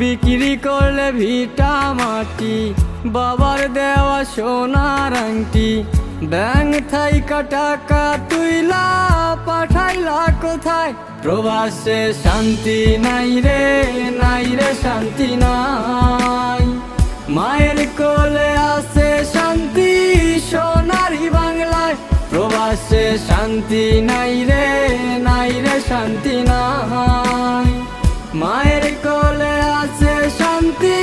বিক্রি করলে ভিটা মাটি, বাবার দেওয়া সোনার আংটি, ব্যাংক থাইকা টাকা তুইলা পাঠাইলা কোথায়? প্রবাসে শান্তি নাই রে, নাই রে শান্তি নাই। মায়ের কোলে আছে শান্তি সোনারি বাংলায়, প্রবাসে শান্তি নাই রে, নাই রে শান্তি নাই। মায়ের কোলে আছে শান্তি।